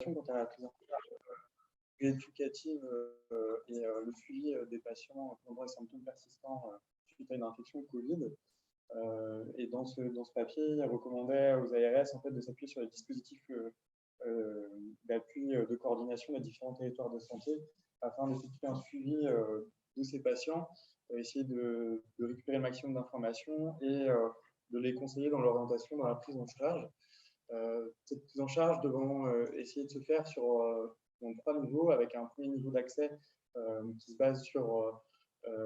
quant à la prise en charge éducative et le suivi des patients pendant les symptômes persistants suite à une infection Covid. Et dans ce papier, il recommandait aux ARS en fait, de s'appuyer sur les dispositifs d'appui, de coordination des différents territoires de santé afin d'effectuer un suivi de ces patients, essayer de récupérer le maximum d'informations et de les conseiller dans l'orientation, dans la prise en charge. Cette prise en charge devant essayer de se faire sur donc, 3 niveaux, avec un premier niveau d'accès qui se base sur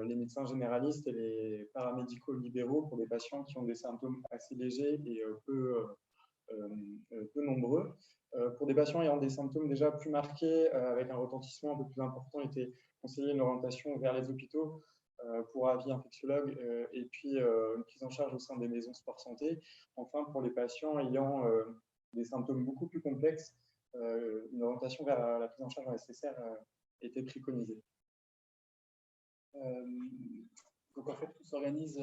les médecins généralistes et les paramédicaux libéraux pour des patients qui ont des symptômes assez légers et peu nombreux. Pour des patients ayant des symptômes déjà plus marqués, avec un retentissement un peu plus important, il était conseillé une orientation vers les hôpitaux pour avis infectiologue et puis une prise en charge au sein des maisons sport santé. Enfin, pour les patients ayant des symptômes beaucoup plus complexes, une orientation vers la prise en charge en SSR était préconisée. Donc en fait, tout s'organise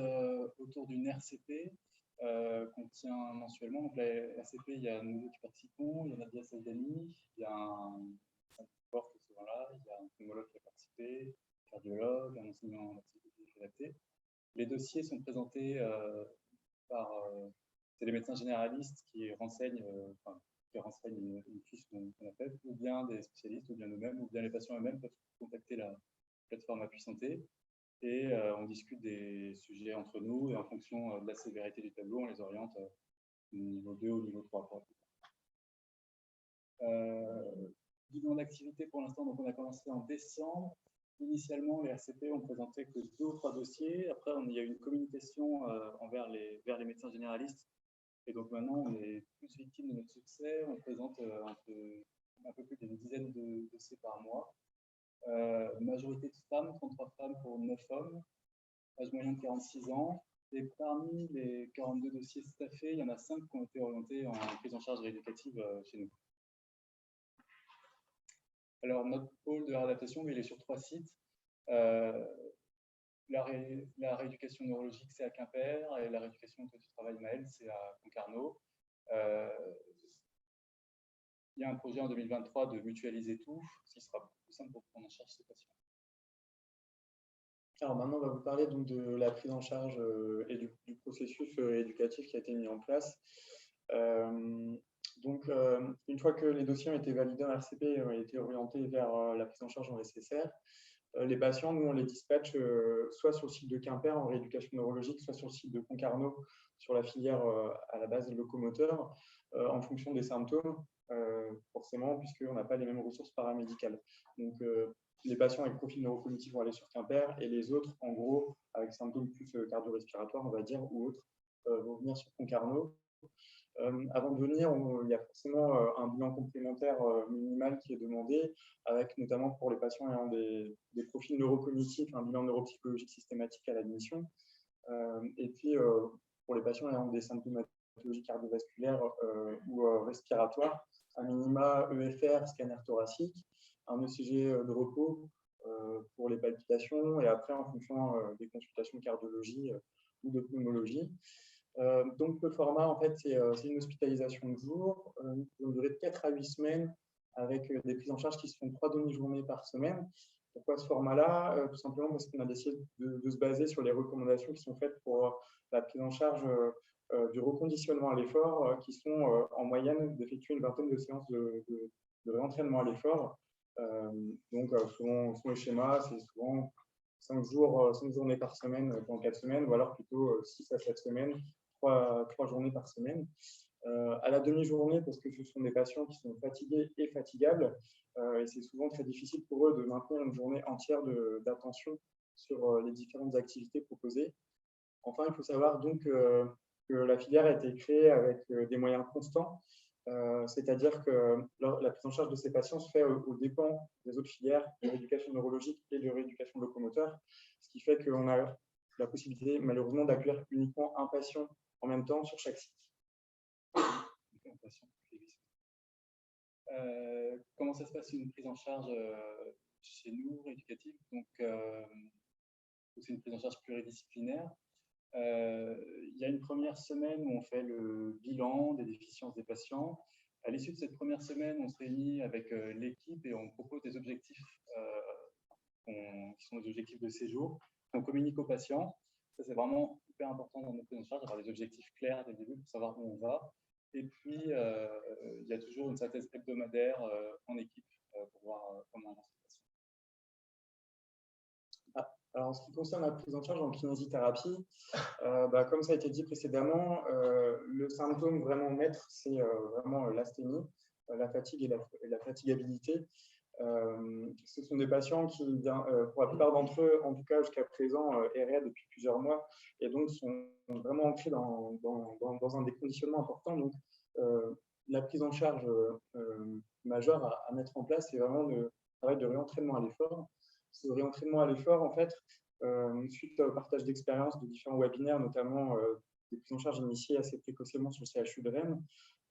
autour d'une RCP qu'on tient mensuellement. Donc la RCP, il y a nous qui participons, il y en a Dias Aldani, il y a un sport qui est souvent là, il y a un pneumologue qui a participé, un cardiologue, un enseignant en activité adaptée. Les dossiers sont présentés par c'est les médecins généralistes qui renseignent, une fiche qu'on appelle, ou bien des spécialistes, ou bien nous-mêmes, ou bien les patients eux-mêmes peuvent contacter la plateforme Appui Santé et on discute des sujets entre nous et en fonction de la sévérité du tableau, on les oriente au niveau 2 ou au niveau 3. Bilan d'activité pour l'instant, donc on a commencé en décembre. Initialement, les RCP ont présenté que 2 ou 3 dossiers. Après, il y a eu une communication vers les médecins généralistes. Et donc maintenant, on est plus victime de notre succès. On présente un peu plus d'une dizaine de dossiers par mois. Majorité de femmes, 33 femmes pour 9 hommes, âge moyen de 46 ans. Et parmi les 42 dossiers staffés, il y en a 5 qui ont été orientés en prise en charge rééducative chez nous. Alors, notre pôle de réadaptation, il est sur 3 sites. La rééducation neurologique, c'est à Quimper, et la rééducation du travail Maël, c'est à Concarneau. Il y a un projet en 2023 de mutualiser tout, ce qui sera plus simple pour prendre en charge ces patients. Alors maintenant, on va vous parler donc de la prise en charge et du processus éducatif qui a été mis en place. Donc, une fois que les dossiers ont été validés en RCP et ont été orientés vers la prise en charge en SSR, les patients, nous, on les dispatche soit sur le site de Quimper en rééducation neurologique, soit sur le site de Concarneau sur la filière à la base locomoteur, en fonction des symptômes, forcément, puisqu'on n'a pas les mêmes ressources paramédicales. Donc, les patients avec profil neurocognitif vont aller sur Quimper et les autres, en gros, avec symptômes plus cardio-respiratoires, on va dire, ou autres, vont venir sur Concarneau. Avant de venir, il y a forcément un bilan complémentaire minimal qui est demandé, avec notamment pour les patients ayant des profils neurocognitifs, un bilan neuropsychologique systématique à l'admission. Et puis, pour les patients ayant des symptomatologies cardiovasculaires ou respiratoires, un minima EFR, scanner thoracique, un ECG de repos pour les palpitations, et après, en fonction des consultations de cardiologie ou de pneumologie. Donc, le format, en fait, c'est une hospitalisation de jour, une durée de 4 à 8 semaines, avec des prises en charge qui se font 3 demi-journées par semaine. Pourquoi ce format-là? Tout simplement parce qu'on a décidé de se baser sur les recommandations qui sont faites pour la prise en charge du reconditionnement à l'effort, qui sont en moyenne d'effectuer une vingtaine de séances de réentraînement à l'effort. Donc, selon les schémas, c'est souvent 5 journées par semaine pendant 4 semaines, ou alors plutôt 6 à 7 semaines, 3 journées par semaine. À la demi-journée, parce que ce sont des patients qui sont fatigués et fatigables, et c'est souvent très difficile pour eux de maintenir une journée entière d'attention sur les différentes activités proposées. Enfin, il faut savoir donc que la filière a été créée avec des moyens constants, c'est-à-dire que la prise en charge de ces patients se fait aux dépens des autres filières de rééducation neurologique et de rééducation locomoteur, ce qui fait qu'on a la possibilité malheureusement d'accueillir uniquement un patient en même temps sur chaque site. Comment ça se passe une prise en charge chez nous, rééducative? Donc, c'est une prise en charge pluridisciplinaire. Il y a une première semaine où on fait le bilan des déficiences des patients. À l'issue de cette première semaine, on se réunit avec l'équipe et on propose des objectifs qui sont des objectifs de séjour. On communique aux patients. Ça, c'est vraiment hyper important dans notre prise en charge, d'avoir des objectifs clairs dès le début pour savoir où on va. Et puis, il y a toujours une synthèse hebdomadaire en équipe pour voir comment on avance. Alors, en ce qui concerne la prise en charge en kinésithérapie, comme ça a été dit précédemment, le symptôme vraiment maître, c'est vraiment l'asthénie, la fatigue et la fatigabilité. Ce sont des patients qui, pour la plupart d'entre eux, en tout cas jusqu'à présent, erraient depuis plusieurs mois et donc sont vraiment ancrés dans un déconditionnement important. Donc, la prise en charge majeure à mettre en place, c'est vraiment le travail de réentraînement à l'effort. Ce réentraînement à l'effort, en fait, suite au partage d'expériences de différents webinaires, notamment des prises en charge initiées assez précocement sur le CHU de Rennes,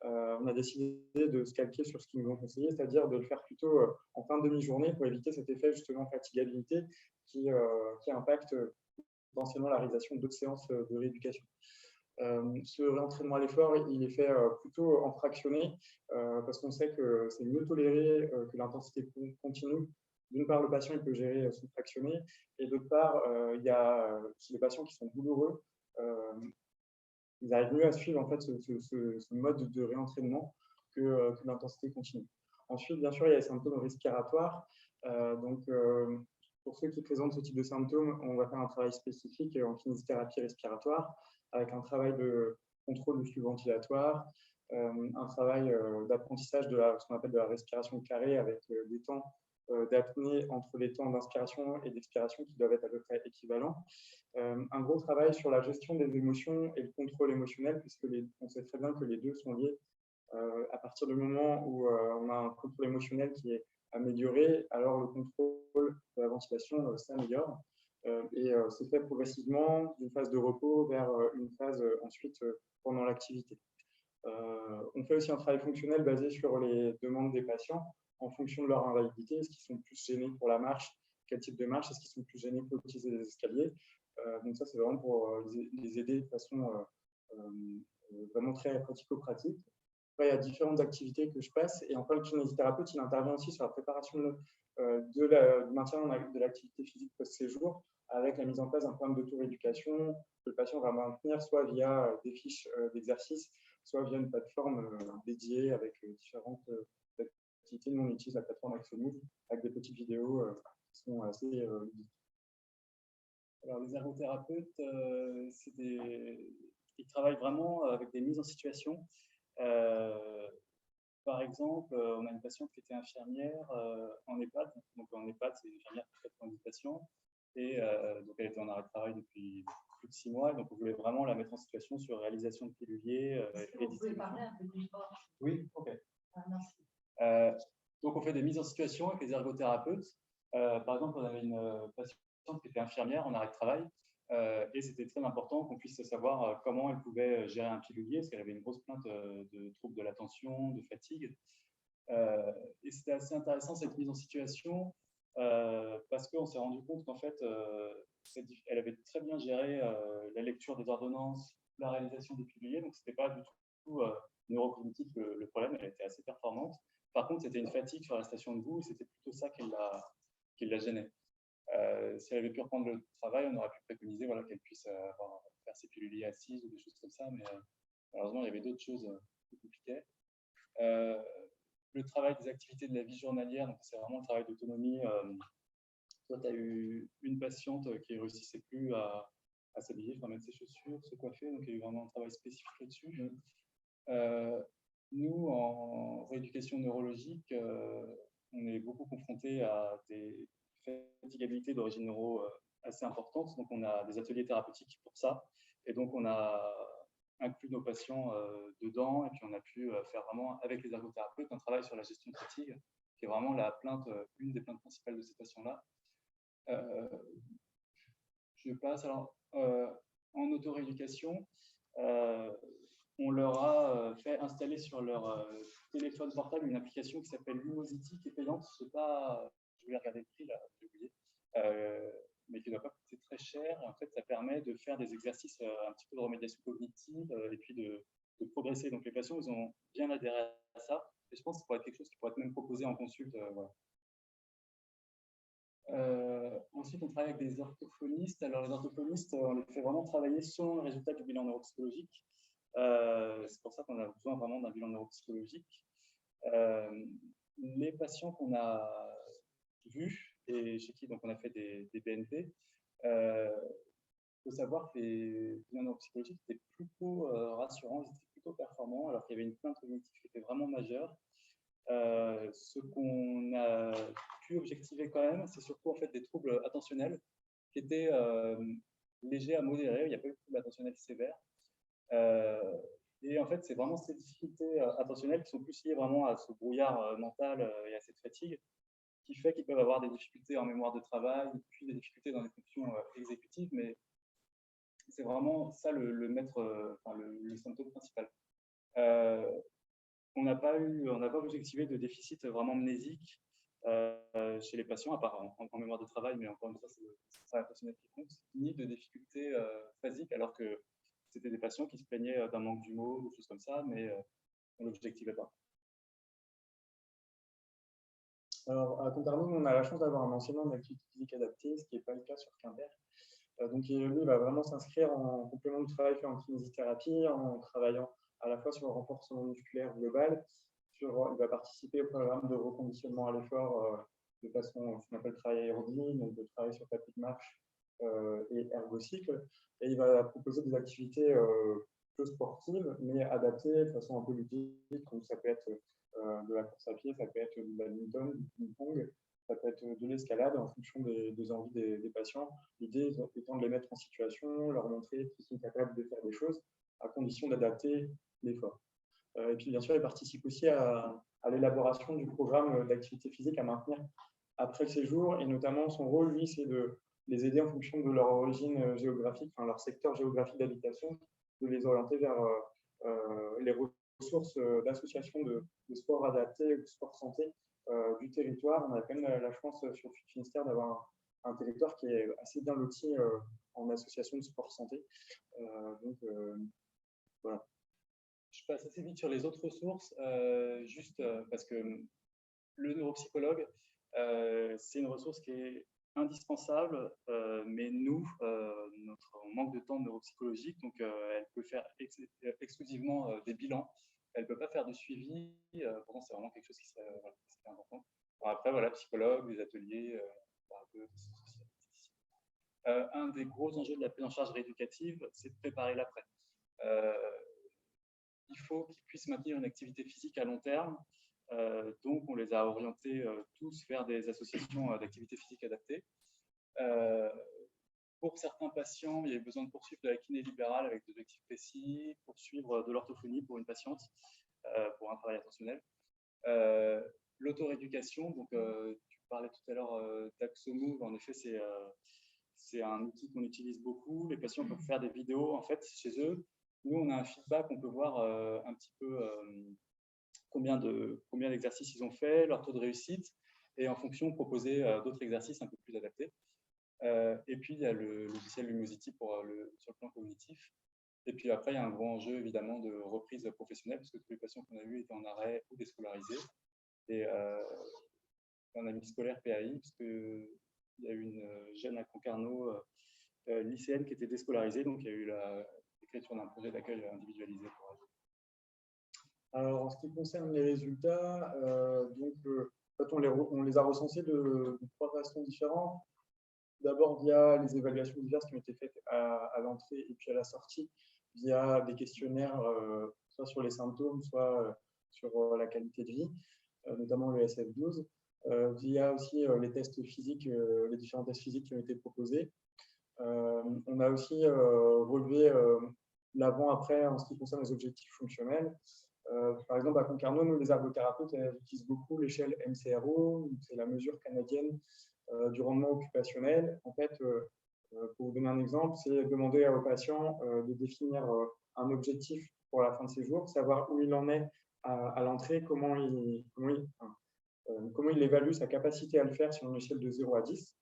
on a décidé de se calquer sur ce qu'ils nous ont conseillé, c'est-à-dire de le faire plutôt en fin de demi-journée pour éviter cet effet justement fatigabilité qui impacte potentiellement la réalisation d'autres séances de rééducation. Ce réentraînement à l'effort, il est fait plutôt en fractionné parce qu'on sait que c'est mieux toléré que l'intensité continue. D'une part, le patient il peut gérer son fractionné et d'autre part, il y a les patients qui sont douloureux. Ils arrivent mieux à suivre en fait, ce mode de réentraînement que l'intensité continue. Ensuite, bien sûr, il y a les symptômes respiratoires. Pour ceux qui présentent ce type de symptômes, on va faire un travail spécifique en kinésithérapie respiratoire avec un travail de contrôle du flux ventilatoire, un travail d'apprentissage de ce qu'on appelle de la respiration carrée avec des temps d'apnée entre les temps d'inspiration et d'expiration qui doivent être à peu près équivalents. Un gros travail sur la gestion des émotions et le contrôle émotionnel, puisque on sait très bien que les deux sont liés. À partir du moment où on a un contrôle émotionnel qui est amélioré, alors le contrôle de la ventilation s'améliore. Et c'est fait progressivement d'une phase de repos vers une phase ensuite pendant l'activité. On fait aussi un travail fonctionnel basé sur les demandes des patients en fonction de leur invalidité. Est-ce qu'ils sont plus gênés pour la marche? Quel type de marche? Est-ce qu'ils sont plus gênés pour utiliser les escaliers? Donc ça, c'est vraiment pour les aider de façon vraiment très pratico-pratique. Après, il y a différentes activités que je passe. Et enfin, le kinésithérapeute, il intervient aussi sur la préparation du maintien de l'activité physique post-séjour avec la mise en place d'un programme d'auto-rééducation que le patient va maintenir soit via des fiches d'exercice, soit via une plateforme dédiée avec différentes activités. Nous, on utilise la plateforme Axomove avec des petites vidéos qui sont assez ludiques. Alors, les ergothérapeutes, ils travaillent vraiment avec des mises en situation. Par exemple, on a une patiente qui était infirmière en EHPAD. Donc, en EHPAD, c'est une infirmière qui traite des patients. Et donc, elle était en arrêt de travail depuis plus de 6 mois. Donc, on voulait vraiment la mettre en situation sur réalisation de piluliers. Vous pouvez parler un peu plus fort? Oui, ok. Ah, merci. Donc, on fait des mises en situation avec les ergothérapeutes. Par exemple, on avait une patiente qui était infirmière en arrêt de travail. Et c'était très important qu'on puisse savoir comment elle pouvait gérer un pilulier, parce qu'elle avait une grosse plainte de troubles de l'attention, de fatigue. Et c'était assez intéressant cette mise en situation, parce qu'on s'est rendu compte qu'en fait, elle avait très bien géré la lecture des ordonnances, la réalisation des piluliers, donc ce n'était pas du tout neurocognitif le problème, elle était assez performante. Par contre, c'était une fatigue sur la station debout, et c'était plutôt ça qui la gênait. Si elle avait pu reprendre le travail, on aurait pu préconiser qu'elle puisse faire ses piluliers assises ou des choses comme ça, mais malheureusement, il y avait d'autres choses plus compliquées. Le travail des activités de la vie journalière, donc c'est vraiment le travail d'autonomie. Toi, tu as eu une patiente qui ne réussissait plus à s'habiller, mettre ses chaussures, se coiffer, donc il y a eu vraiment un travail spécifique là-dessus. Nous, en rééducation neurologique, on est beaucoup confrontés à des fatigabilité d'origine neuro assez importante. Donc, on a des ateliers thérapeutiques pour ça. Et donc, on a inclus nos patients dedans. Et puis, on a pu faire vraiment, avec les ergothérapeutes, un travail sur la gestion de fatigue, qui est vraiment une des plaintes principales de ces patients-là. Je passe. Alors, en auto-rééducation, on leur a fait installer sur leur téléphone portable une application qui s'appelle Lumosity, qui est payante. Je ne sais pas, je voulais regarder le prix, là, j'ai oublié, mais qui ne doit pas coûter très cher. En fait, ça permet de faire des exercices un petit peu de remédiation cognitive et puis progresser. Donc les patients, ils ont bien adhéré à ça. Et je pense que ça pourrait être quelque chose qui pourrait être même proposé en consulte. Voilà. Ensuite, on travaille avec des orthophonistes. Alors, les orthophonistes, on les fait vraiment travailler selon le résultat du bilan neuropsychologique. C'est pour ça qu'on a besoin vraiment d'un bilan neuropsychologique. Les patients qu'on a vus et chez qui donc, on a fait des BNP, il faut savoir que les bilans neuropsychologiques étaient plutôt rassurants, ils étaient plutôt performants, alors qu'il y avait une plainte cognitive qui était vraiment majeure. Ce qu'on a pu objectiver quand même, c'est surtout en fait des troubles attentionnels qui étaient légers à modérés. Il n'y a pas eu de troubles attentionnels sévères. Et en fait, c'est vraiment ces difficultés attentionnelles qui sont plus liées vraiment à ce brouillard mental et à cette fatigue qui fait qu'ils peuvent avoir des difficultés en mémoire de travail, puis des difficultés dans les fonctions exécutives, mais c'est vraiment ça le symptôme principal. On n'a pas objectivé de déficit vraiment mnésique chez les patients, à part en mémoire de travail, mais encore une fois, c'est le attentionnel qui compte, ni de difficultés phasiques, alors que c'était des patients qui se plaignaient d'un manque d'humour, ou des choses comme ça, mais on ne l'objectivait pas. Alors, à Concarneau, on a la chance d'avoir un enseignement d'activité physique adaptée, ce qui n'est pas le cas sur Quimper. Donc, lui, il va vraiment s'inscrire en complément du travail fait en kinésithérapie, en travaillant à la fois sur le renforcement musculaire global, il va participer au programme de reconditionnement à l'effort de façon, ce qu'on appelle travail aérobie, donc de travail sur tapis de marche et ergocycle. Et il va proposer des activités peu sportives, mais adaptées de façon un peu ludique, comme ça peut être de la course à pied, ça peut être du badminton, du ping-pong, ça peut être de l'escalade en fonction des envies des patients. L'idée étant de les mettre en situation, leur montrer qu'ils sont capables de faire des choses à condition d'adapter l'effort. Et puis, bien sûr, il participe aussi à l'élaboration du programme d'activité physique à maintenir après le séjour. Et notamment, son rôle, lui, c'est de les aider en fonction de leur origine géographique, enfin, leur secteur géographique d'habitation, de les orienter vers les ressources d'associations de sport adapté ou de sport santé du territoire. On a quand même la chance sur Finistère d'avoir un territoire qui est assez bien loti en association de sport santé. Donc, voilà. Je passe assez vite sur les autres ressources, juste parce que le neuropsychologue, c'est une ressource qui est indispensable, mais nous, on manque de temps neuropsychologique, donc elle peut faire exclusivement des bilans. Elle ne peut pas faire de suivi. Pourtant, c'est vraiment quelque chose qui serait important. Alors après, voilà, psychologue, des ateliers, un des gros enjeux de la prise en charge rééducative, c'est de préparer l'après. Il faut qu'ils puissent maintenir une activité physique à long terme. Donc, on les a orientés tous vers des associations d'activité physique adaptée. Pour certains patients, il y a besoin de poursuivre de la kiné libérale avec des objectifs précis, poursuivre de l'orthophonie pour une patiente, pour un travail attentionnel. L'autorééducation, donc tu parlais tout à l'heure d'Axomove, en effet, c'est un outil qu'on utilise beaucoup. Les patients peuvent faire des vidéos en fait chez eux. Nous, on a un feedback, on peut voir un petit peu combien d'exercices ils ont fait, leur taux de réussite, et en fonction, proposer d'autres exercices un peu plus adaptés. Et puis, il y a le logiciel Lumosity sur le plan cognitif. Et puis après, il y a un gros enjeu, évidemment, de reprise professionnelle, parce que tous les patients qu'on a eus étaient en arrêt ou déscolarisés. Et on a mis scolaire PAI, parce qu'il y a eu une jeune à Concarneau, lycéenne, qui était déscolarisée, donc il y a eu l'écriture d'un projet d'accueil individualisé pour elle. Alors, en ce qui concerne les résultats, en fait, on les a recensés de trois façons différentes. D'abord via les évaluations diverses qui ont été faites à l'entrée et puis à la sortie, via des questionnaires, soit sur les symptômes, soit sur la qualité de vie, notamment le SF12, via aussi les tests physiques, les différents tests physiques qui ont été proposés. On a aussi relevé l'avant-après en ce qui concerne les objectifs fonctionnels. Par exemple, à Concarneau, nous, les ergothérapeutes, utilisent beaucoup l'échelle MCRO, c'est la mesure canadienne du rendement occupationnel. En fait, pour vous donner un exemple, c'est demander aux patients de définir un objectif pour la fin de séjour, savoir où il en est à l'entrée, comment il évalue sa capacité à le faire sur une échelle de 0 à 10.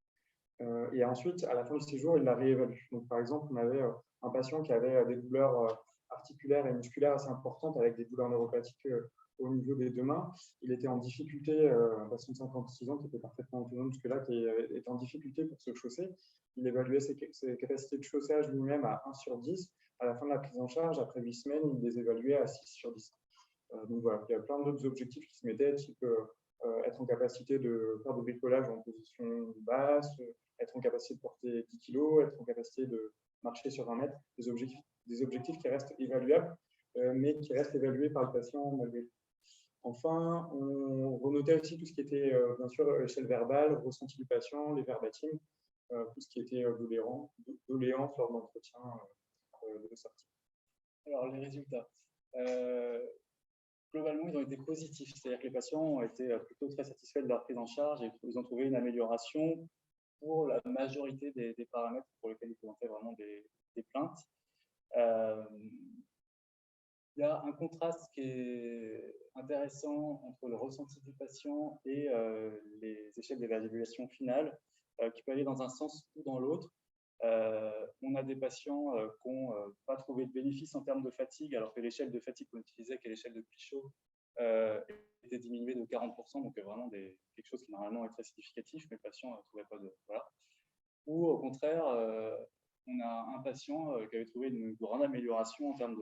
Et ensuite, à la fin du séjour, il la réévalue. Donc, par exemple, on avait un patient qui avait des douleurs articulaire et musculaire assez importante avec des douleurs neuropathiques au niveau des 2 mains. Il était en difficulté, un patient de 56 ans qui était parfaitement autonome jusque-là, qui était en difficulté pour se chausser. Il évaluait ses capacités de chaussage lui-même à 1/10. À la fin de la prise en charge, après 8 semaines, il les évaluait à 6/10. Donc voilà, il y a plein d'autres objectifs qui se mettaient, type être en capacité de faire du bricolage en position basse, être en capacité de porter 10 kg, être en capacité de marcher sur 20 mètres, des objectifs qui restent évaluables, mais qui restent évalués par le patient malgré tout. Enfin, on renotait aussi tout ce qui était, bien sûr, échelle verbale, ressenti du patient, les verbatims, tout ce qui était doléance lors d'entretien de sortie. Alors, les résultats. Globalement, ils ont été positifs. C'est-à-dire que les patients ont été plutôt très satisfaits de leur prise en charge et ils ont trouvé une amélioration pour la majorité des paramètres pour lesquels ils présentaient vraiment des plaintes. Il y a un contraste qui est intéressant entre le ressenti du patient et les échelles d'évaluation finale, qui peut aller dans un sens ou dans l'autre. On a des patients qui n'ont pas trouvé de bénéfice en termes de fatigue, alors que l'échelle de fatigue qu'on utilisait, qui est l'échelle de Pichot, était diminuée de 40%, donc vraiment quelque chose qui normalement est très significatif, mais le patient ne trouvait pas de... Voilà. Ou au contraire, on a un patient qui avait trouvé une grande amélioration en termes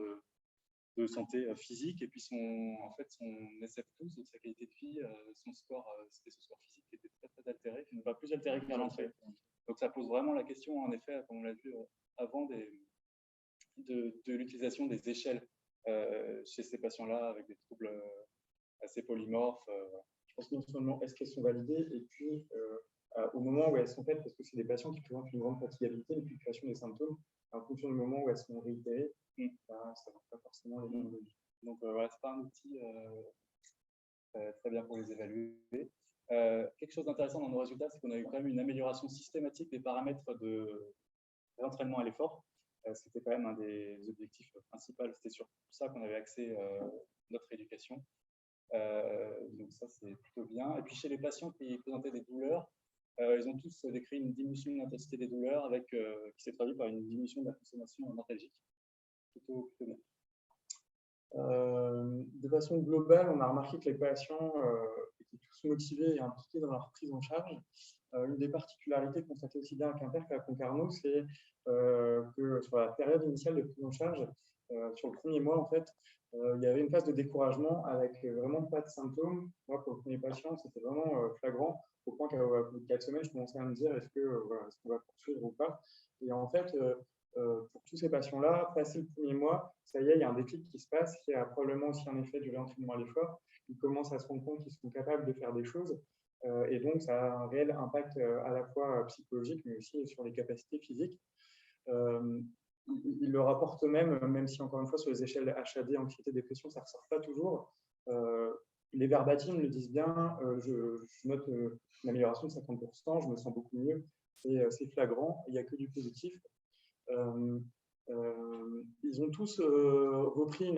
de santé physique, et puis son SF12, donc sa qualité de vie, son score, c'était son score physique qui était très, très altéré, qui ne va plus altéré qu'à l'entrée. Donc ça pose vraiment la question, en effet, comme on l'a vu avant, de l'utilisation des échelles chez ces patients-là avec des troubles assez polymorphes. Je pense que non seulement est-ce qu'elles sont validées, et puis au moment où elles sont faites, parce que c'est des patients qui présentent une grande fatigabilité, une fluctuation des symptômes, en fonction du moment où elles sont réitérées, ça ne va pas forcément les mêmes logiques. Donc voilà, ce n'est pas un outil très bien pour les évaluer. Quelque chose d'intéressant dans nos résultats, c'est qu'on a eu quand même une amélioration systématique des paramètres d'entraînement à l'effort. C'était quand même un des objectifs principaux. C'était sur ça qu'on avait axé notre éducation. Donc ça, c'est plutôt bien. Et puis chez les patients qui présentaient des douleurs, ils ont tous décrit une diminution de l'intensité des douleurs qui s'est traduite par une diminution de la consommation antalgique. Plutôt bien. De façon globale, on a remarqué que les patients étaient tous motivés et impliqués dans leur prise en charge. Une des particularités constatées aussi bien à Quimper qu'à Concarneau, c'est que sur la période initiale de prise en charge, sur le premier mois, en fait, il y avait une phase de découragement avec vraiment pas de symptômes. Moi, pour le premier patient, c'était vraiment flagrant, au point qu'à 4 semaines, je commençais à me dire est-ce qu'on va poursuivre ou pas. Et en fait, pour tous ces patients-là, passé le premier mois, ça y est, il y a un déclic qui se passe, qui a probablement aussi un effet du réentraînement à l'effort. Ils commencent à se rendre compte qu'ils sont capables de faire des choses. Et donc, ça a un réel impact à la fois psychologique, mais aussi sur les capacités physiques. Il le rapporte même si encore une fois, sur les échelles HAD, anxiété, dépression, ça ne ressort pas toujours. Les verbatims le disent bien, je note une amélioration de 50%, je me sens beaucoup mieux, c'est flagrant, il n'y a que du positif. Ils ont tous repris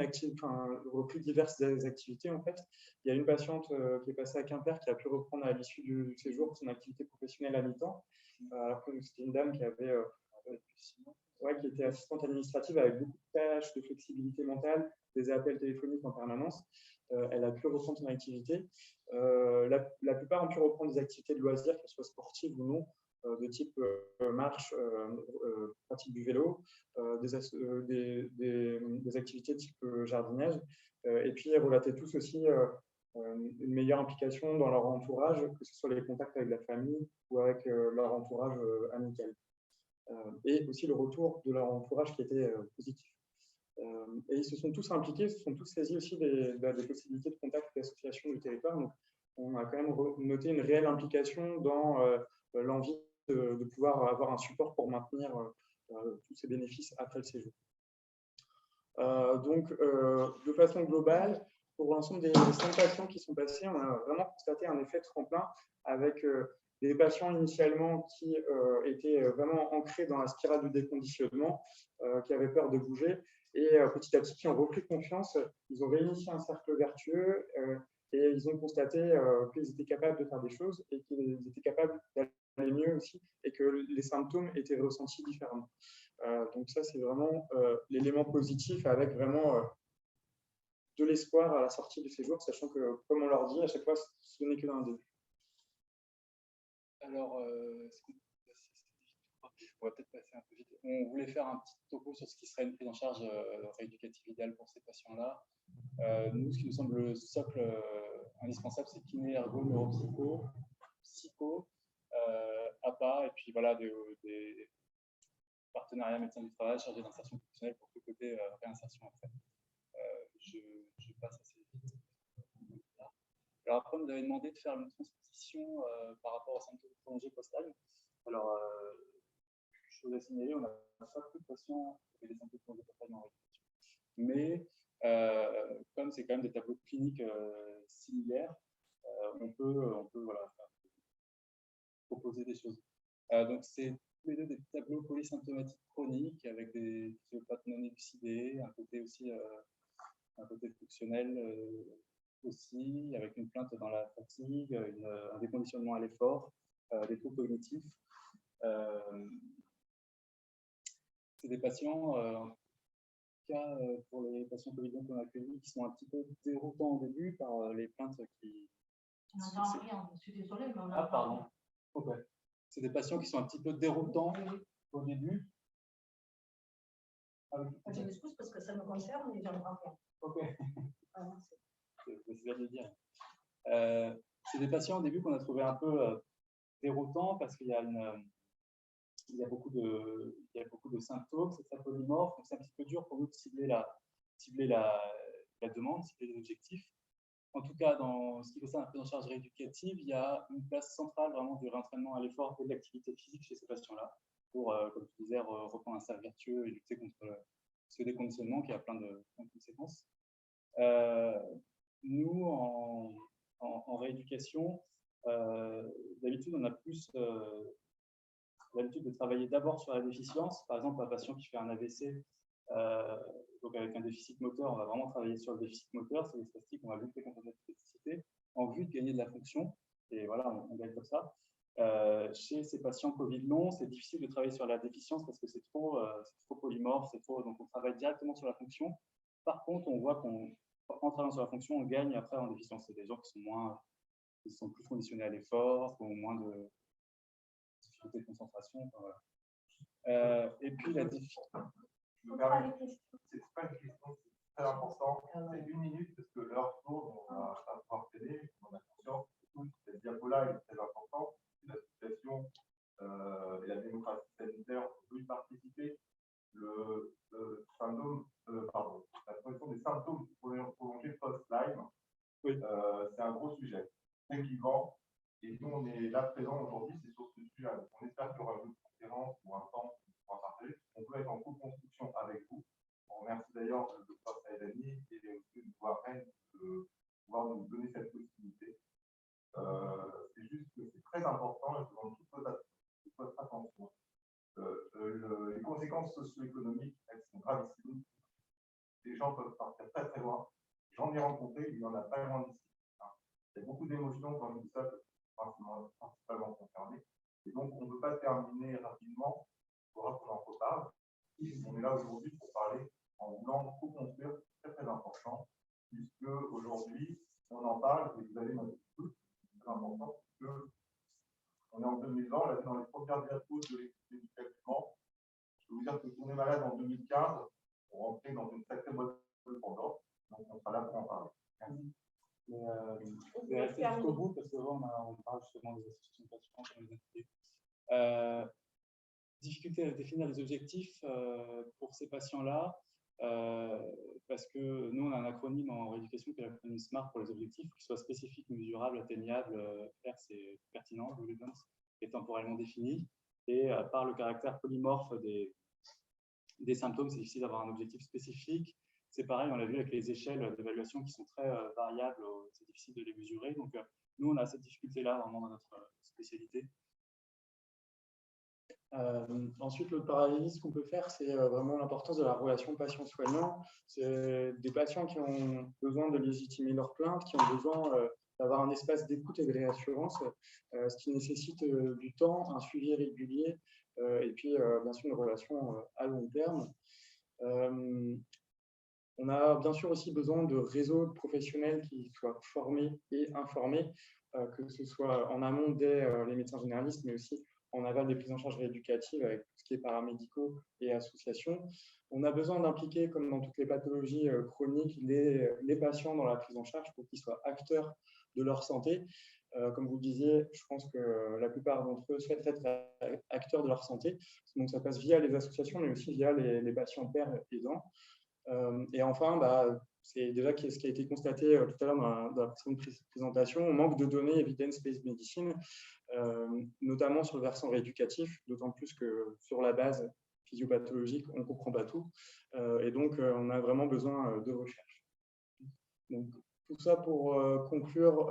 diverses activités en fait. Il y a une patiente qui est passée à Quimper qui a pu reprendre à l'issue du séjour son activité professionnelle à mi-temps, alors que c'était une dame qui avait qui était assistante administrative avec beaucoup de tâches, de flexibilité mentale, des appels téléphoniques en permanence. Elle a pu reprendre son activité. La plupart ont pu reprendre des activités de loisirs, qu'elles soient sportives ou non, de type marche, pratique du vélo, des activités type jardinage. Et puis, ils relataient tous aussi une meilleure implication dans leur entourage, que ce soit les contacts avec la famille ou avec leur entourage amical. Et aussi le retour de leur entourage qui était positif. Et ils se sont tous impliqués, ils se sont tous saisis aussi des possibilités de contact et d'association du territoire. Donc, on a quand même noté une réelle implication dans l'envie de pouvoir avoir un support pour maintenir tous ces bénéfices après le séjour. Donc, de façon globale, pour l'ensemble des 5 patients qui sont passés, on a vraiment constaté un effet tremplin avec des patients initialement qui étaient vraiment ancrés dans la spirale du déconditionnement, qui avaient peur de bouger, et petit à petit qui ont repris confiance. Ils ont réinitié un cercle vertueux et ils ont constaté qu'ils étaient capables de faire des choses et qu'ils étaient capables d'aller mieux aussi, et que les symptômes étaient ressentis différemment. Donc ça, c'est vraiment l'élément positif avec vraiment de l'espoir à la sortie du séjour, sachant que, comme on leur dit, à chaque fois, ce n'est que un début. Alors, on va peut-être passer un peu vite. On voulait faire un petit topo sur ce qui serait une prise en charge rééducative idéale pour ces patients-là. Nous, ce qui nous semble le socle indispensable, c'est kiné, ergo, neuropsycho, psycho, APA, et puis voilà, des partenariats médecins du travail chargés d'insertion professionnelle pour tout côté réinsertion après. Je passe assez vite. Alors après, on nous avait demandé de faire une transposition par rapport aux symptômes prolongés post-Lyme. Alors, chose à signaler, on n'a pas beaucoup de patients avec des symptômes prolongés post-Lyme en rééducation. Mais comme c'est quand même des tableaux cliniques similaires, on peut voilà, proposer des choses. Donc, c'est tous les deux des tableaux polysymptomatiques chroniques avec des physiopathes non élucidés, un côté aussi un côté fonctionnel aussi, avec une plainte dans la fatigue, un déconditionnement à l'effort, des troubles cognitifs. C'est des patients, en tout cas pour les patients Covid qu'on a accueillis, qui sont un petit peu déroutants au début par les plaintes qui... On n'entend rien, je suis désolée, mais on Ah, pardon. Okay. C'est des patients qui sont un petit peu déroutants au début. Je m'excuse parce que ça me concerne et j'entends rien. Ok. Ah, c'est bien de le dire. C'est des patients au début qu'on a trouvé un peu déroutants parce qu'il y a beaucoup de symptômes, c'est très polymorphe, donc c'est un petit peu dur pour nous de cibler la demande, cibler les objectifs. En tout cas, dans ce qui concerne la prise en charge rééducative, il y a une place centrale vraiment du réentraînement à l'effort et de l'activité physique chez ces patients-là pour, comme tu disais, reprendre un cercle vertueux et lutter contre ce déconditionnement qui a plein de conséquences. Nous, en rééducation, d'habitude, on a plus l'habitude de travailler d'abord sur la déficience. Par exemple, un patient qui fait un AVC, donc avec un déficit moteur, on va vraiment travailler sur le déficit moteur. C'est des statistiques, on va lutter contre la spasticité en vue de gagner de la fonction. Et voilà, on gagne comme ça. Chez ces patients Covid long, c'est difficile de travailler sur la déficience parce que c'est trop polymorphe, donc on travaille directement sur la fonction. Par contre, on voit qu'en travaillant sur la fonction, on gagne après en déficience. C'est des gens qui sont plus conditionnés à l'effort, qui ont moins de difficultés de concentration. Enfin, voilà. Et puis la difficulté. C'est pas une question, c'est très important. C'est 1 minute parce que l'heure tourne, on va pas pouvoir t'aider, on a conscience que cette diapo-là est très importante. La situation et la démocratie sanitaire ont pu participer. La progression des symptômes prolongés post-Lyme, oui. C'est un gros sujet, très vivant. Et nous, on est là présents aujourd'hui, c'est sur ce sujet. On espère qu'il y aura une conférence ou un temps qu'on pourra partager. On peut être en co-construction avec vous. On remercie d'ailleurs le docteur Saïdani et aussi le Rennes de pouvoir nous donner cette possibilité. C'est juste que c'est très important et je demande toute votre attention. Les conséquences socio-économiques, elles sont gravissimes. Les gens peuvent partir très très loin. J'en ai rencontré, il y en a pas loin d'ici. Il y a beaucoup d'émotions quand je dis ça, principalement concernés. Et donc, on ne peut pas terminer rapidement. Il faudra qu'on en reparle. On est là aujourd'hui pour parler en voulant co-construire, c'est très très important, puisque aujourd'hui, on en parle et vous allez m'en tout. C'est très important, puisque on est en 2020, on l'a vu dans les premières diapos de l'éducation. Je peux vous dire que si on est malade en 2015, on rentrait dans une sacrée boîte de Pandore. Donc, on sera là pour en parler. Merci. Je vais rester jusqu'au bout parce que là, on parle justement des associations de patients comme les activités. Difficulté à définir les objectifs pour ces patients-là, parce que nous, on a un acronyme en rééducation qui est l'acronyme SMART pour les objectifs, qui soient spécifiques, mesurables, atteignables, R, c'est pertinent, relevant, et temporellement défini. Et par le caractère polymorphe des symptômes, c'est difficile d'avoir un objectif spécifique. C'est pareil, on l'a vu avec les échelles d'évaluation qui sont très variables, c'est difficile de les mesurer. Donc, nous, on a cette difficulté-là vraiment dans notre spécialité. Ensuite, l'autre parallélisme qu'on peut faire, c'est vraiment l'importance de la relation patient-soignant. C'est des patients qui ont besoin de légitimer leurs plaintes, qui ont besoin d'avoir un espace d'écoute et de réassurance, ce qui nécessite du temps, un suivi régulier et puis bien sûr une relation à long terme. On a bien sûr aussi besoin de réseaux professionnels qui soient formés et informés, que ce soit en amont dès les médecins généralistes, mais aussi en aval des prises en charge rééducatives avec tout ce qui est paramédicaux et associations. On a besoin d'impliquer, comme dans toutes les pathologies chroniques, les patients dans la prise en charge pour qu'ils soient acteurs de leur santé. Comme vous le disiez, je pense que la plupart d'entre eux souhaitent être acteurs de leur santé. Donc, ça passe via les associations, mais aussi via les patients pères aidants. Et enfin, c'est déjà ce qui a été constaté tout à l'heure dans la précédente présentation, on manque de données evidence-based medicine, notamment sur le versant rééducatif, d'autant plus que sur la base physiopathologique, on ne comprend pas tout. Et donc, on a vraiment besoin de recherche. Donc, tout ça pour conclure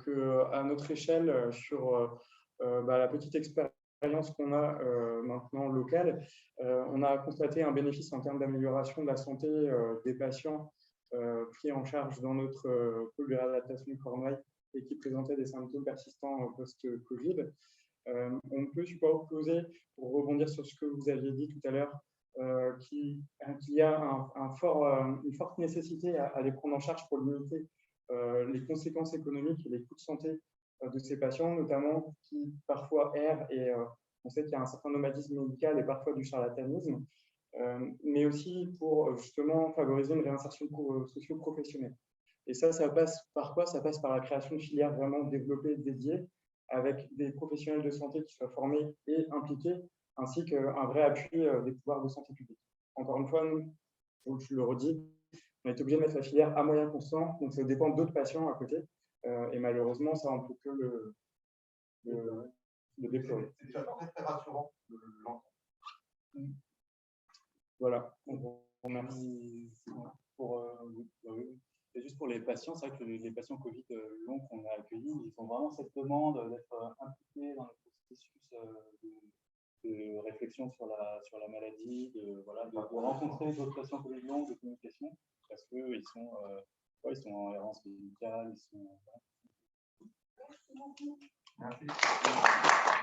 qu'à notre échelle, sur la petite expérience qu'on a maintenant locale, on a constaté un bénéfice en termes d'amélioration de la santé des patients pris en charge dans notre pôle de réadaptation du Cornouailles et qui présentaient des symptômes persistants post-Covid. On peut supposer, pour rebondir sur ce que vous aviez dit tout à l'heure, qu'il y a une forte nécessité à les prendre en charge pour limiter les conséquences économiques et les coûts de santé de ces patients, notamment qui parfois errent, et on sait qu'il y a un certain nomadisme médical et parfois du charlatanisme, mais aussi pour justement favoriser une réinsertion socio-professionnelle. Et ça passe par quoi? Ça passe par la création de filières vraiment développées, dédiées, avec des professionnels de santé qui soient formés et impliqués, ainsi qu'un vrai appui des pouvoirs de santé publique. Encore une fois, nous, je le redis, on est obligé de mettre la filière à moyens constants, donc ça dépend d'autres patients à côté, et malheureusement, ça, on ne peut que le déplorer. C'est déjà très, très rassurant de l'entendre. Voilà. Et juste pour les patients, c'est vrai que les patients Covid longs qu'on a accueillis, ils ont vraiment cette demande d'être impliqués dans le processus de réflexion sur la maladie, de rencontrer d'autres patients Covid longs, de communication, parce qu'ils sont en errance médicale, ils sont... Merci.